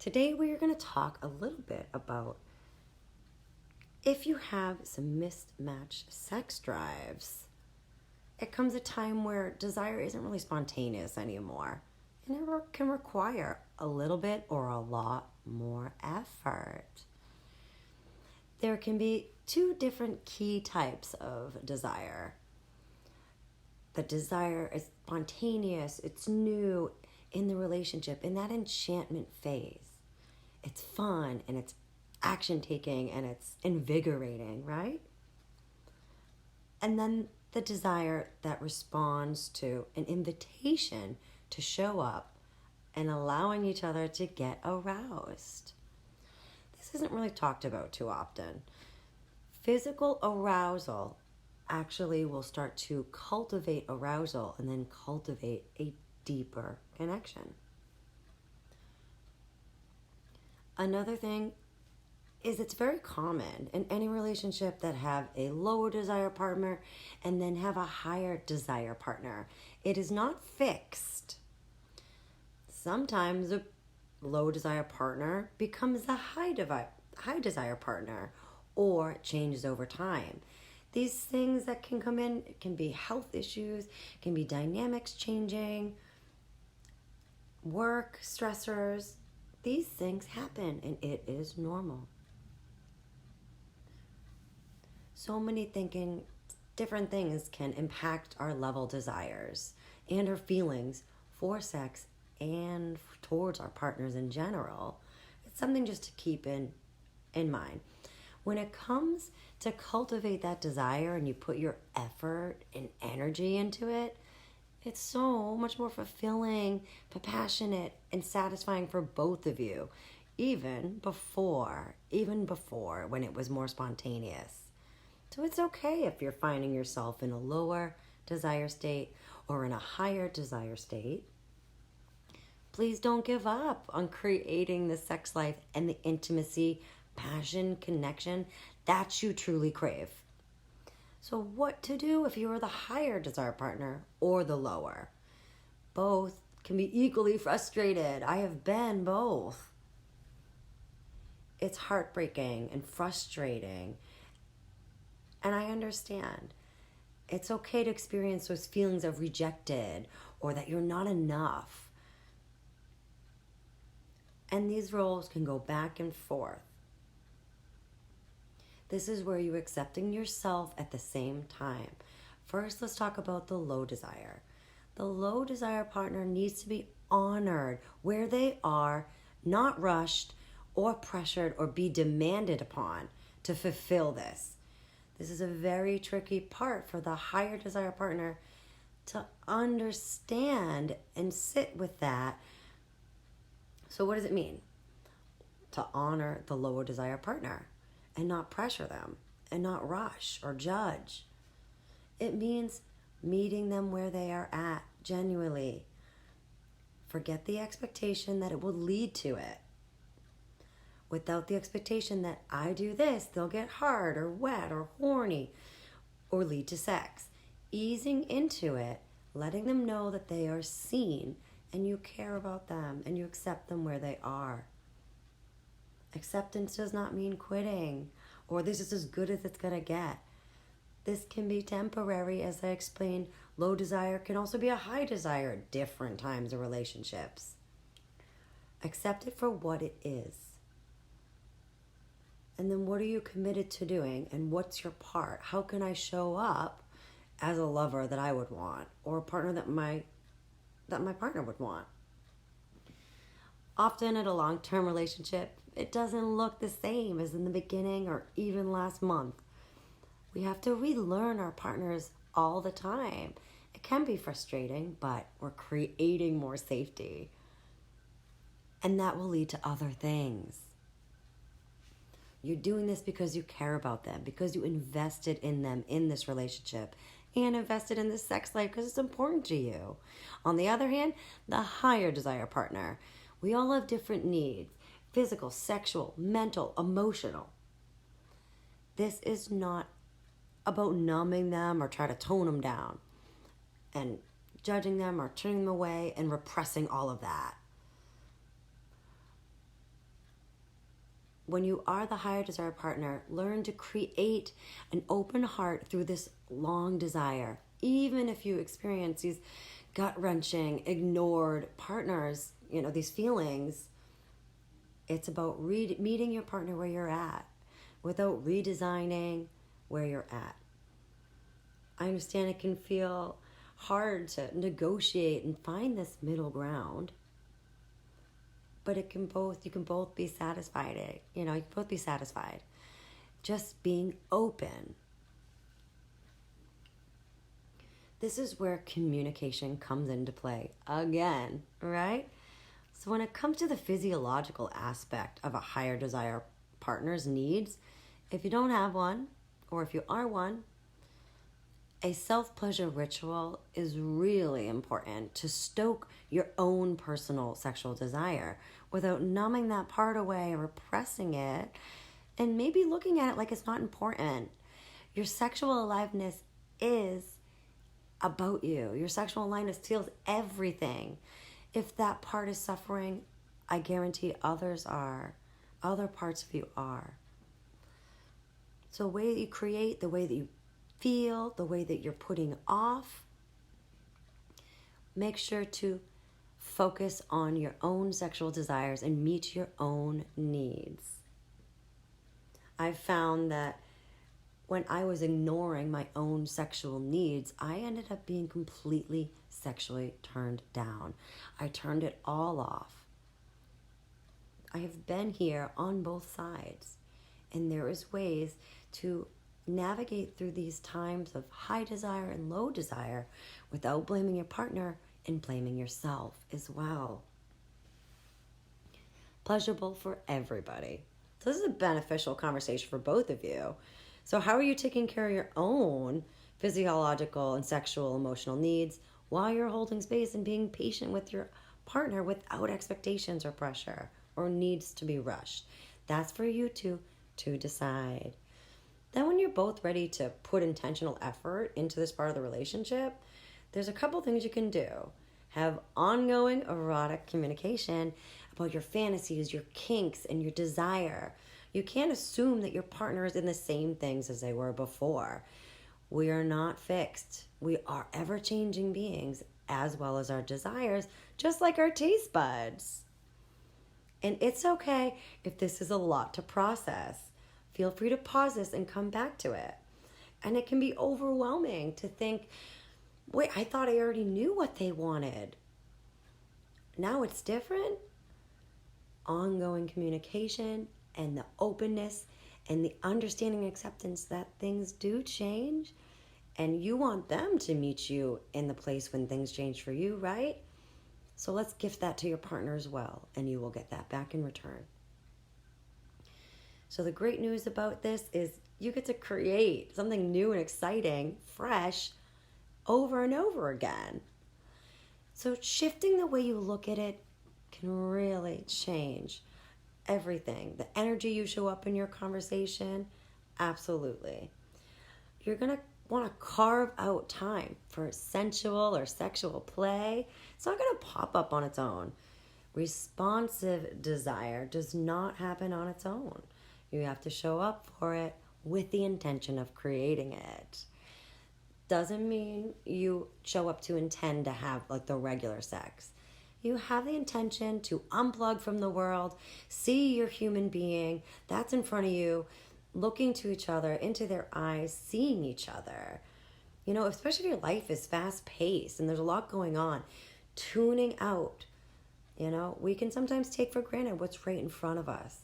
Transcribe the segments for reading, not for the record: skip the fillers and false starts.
Today we are going to talk a little bit about if you have some mismatched sex drives. It comes a time where desire isn't really spontaneous anymore, and it can require a little bit or a lot more effort. There can be two different key types of desire. The desire is spontaneous, it's new in the relationship, in that enchantment phase. It's fun and it's action taking and it's invigorating, right? And then the desire that responds to an invitation to show up and allowing each other to get aroused. This isn't really talked about too often. Physical arousal actually will start to cultivate arousal and then cultivate a deeper connection. Another thing is it's very common in any relationship that have a lower desire partner and then have a higher desire partner. It is not fixed. Sometimes a low desire partner becomes a high desire partner, or it changes over time. These things that can come in, it can be health issues, can be dynamics changing, work, stressors. These things happen and it is normal. So many different things can impact our level desires and our feelings for sex and towards our partners in general. It's something just to keep in mind. When it comes to cultivate that desire and you put your effort and energy into it, it's so much more fulfilling, passionate, and satisfying for both of you, even before when it was more spontaneous. So it's okay if you're finding yourself in a lower desire state or in a higher desire state. Please don't give up on creating the sex life and the intimacy, passion, connection that you truly crave. So what to do if you are the higher desire partner or the lower? Both can be equally frustrated. I have been both. It's heartbreaking and frustrating. And I understand. It's okay to experience those feelings of rejected or that you're not enough. And these roles can go back and forth. This is where you're accepting yourself at the same time. First, let's talk about the low desire. The low desire partner needs to be honored where they are, not rushed or pressured or be demanded upon to fulfill this. This is a very tricky part for the higher desire partner to understand and sit with that. So what does it mean? To honor the lower desire partner and not pressure them and not rush or judge. It means meeting them where they are at, genuinely. Forget the expectation that it will lead to it. Without the expectation that I do this, they'll get hard or wet or horny or lead to sex. Easing into it, letting them know that they are seen and you care about them and you accept them where they are. Acceptance does not mean quitting or this is as good as it's going to get. This can be temporary. As I explained, low desire can also be a high desire at different times of relationships. Accept it for what it is. And then what are you committed to doing and what's your part? How can I show up as a lover that I would want or a partner that my partner would want? Often in a long-term relationship, it doesn't look the same as in the beginning or even last month. We have to relearn our partners all the time. It can be frustrating, but we're creating more safety. And that will lead to other things. You're doing this because you care about them, because you invested in them in this relationship and invested in this sex life because it's important to you. On the other hand, the higher desire partner. We all have different needs. Physical, sexual, mental, emotional. This is not about numbing them or try to tone them down and judging them or turning them away and repressing all of that. when you are the higher desire partner, learn to create an open heart through this long desire. Even if you experience these gut-wrenching, ignored partners, these feelings, it's about meeting your partner where you're at without redesigning where you're at. I understand it can feel hard to negotiate and find this middle ground, but you can both be satisfied. You can both be satisfied. Just being open. This is where communication comes into play again, right? So when it comes to the physiological aspect of a higher desire partner's needs, if you don't have one, or if you are one, a self-pleasure ritual is really important to stoke your own personal sexual desire without numbing that part away or repressing it and maybe looking at it like it's not important. Your sexual aliveness is about you. Your sexual aliveness feels everything. If that part is suffering, I guarantee others are. Other parts of you are. So the way that you create, the way that you feel, the way that you're putting off, make sure to focus on your own sexual desires and meet your own needs. I've found that when I was ignoring my own sexual needs, I ended up being completely sexually turned down. I turned it all off. I have been here on both sides, and there is ways to navigate through these times of high desire and low desire without blaming your partner and blaming yourself as well. Pleasurable for everybody. So this is a beneficial conversation for both of you. So how are you taking care of your own physiological and sexual emotional needs while you're holding space and being patient with your partner without expectations or pressure or needs to be rushed? That's for you to decide. Then when you're both ready to put intentional effort into this part of the relationship, there's a couple things you can do. Have ongoing erotic communication about your fantasies, your kinks, and your desire. You can't assume that your partner is in the same things as they were before. We are not fixed. We are ever-changing beings, as well as our desires, just like our taste buds. And it's okay if this is a lot to process. Feel free to pause this and come back to it. And it can be overwhelming to think, wait, I thought I already knew what they wanted. Now it's different. Ongoing communication and the openness and the understanding and acceptance that things do change, and you want them to meet you in the place when things change for you, right? So let's gift that to your partner as well, and you will get that back in return. So the great news about this is you get to create something new and exciting, fresh, over and over again. So shifting the way you look at it can really change everything. The energy you show up in your conversation, absolutely. You're going to want to carve out time for sensual or sexual play. It's not going to pop up on its own. Responsive desire does not happen on its own. You have to show up for it with the intention of creating it. Doesn't mean you show up to intend to have like the regular sex. You have the intention to unplug from the world, see your human being that's in front of you, looking to each other, into their eyes, seeing each other. Especially if your life is fast-paced and there's a lot going on, tuning out. We can sometimes take for granted what's right in front of us.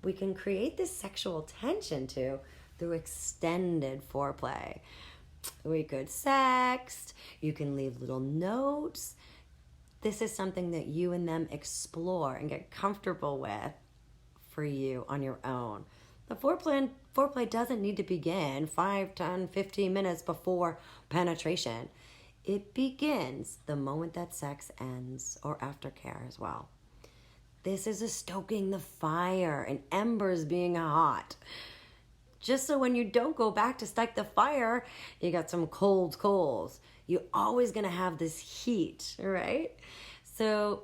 We can create this sexual tension too through extended foreplay. We could sext. You can leave little notes. This is something that you and them explore and get comfortable with for you on your own. The foreplay doesn't need to begin 5, 10, 15 minutes before penetration. It begins the moment that sex ends or aftercare as well. This is a stoking the fire and embers being hot. Just so when you don't go back to strike the fire, you got some cold coals. You're always going to have this heat, right? So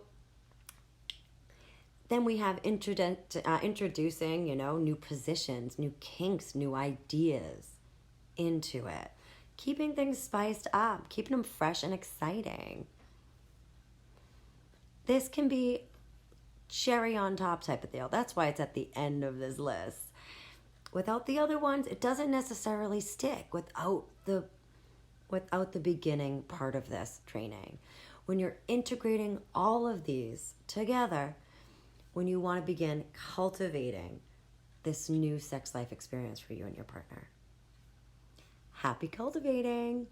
Then we have introducing, new positions, new kinks, new ideas into it. Keeping things spiced up, keeping them fresh and exciting. This can be cherry on top type of deal. That's why it's at the end of this list. Without the other ones, it doesn't necessarily stick without the beginning part of this training. When you're integrating all of these together, when you want to begin cultivating this new sex life experience for you and your partner. Happy cultivating!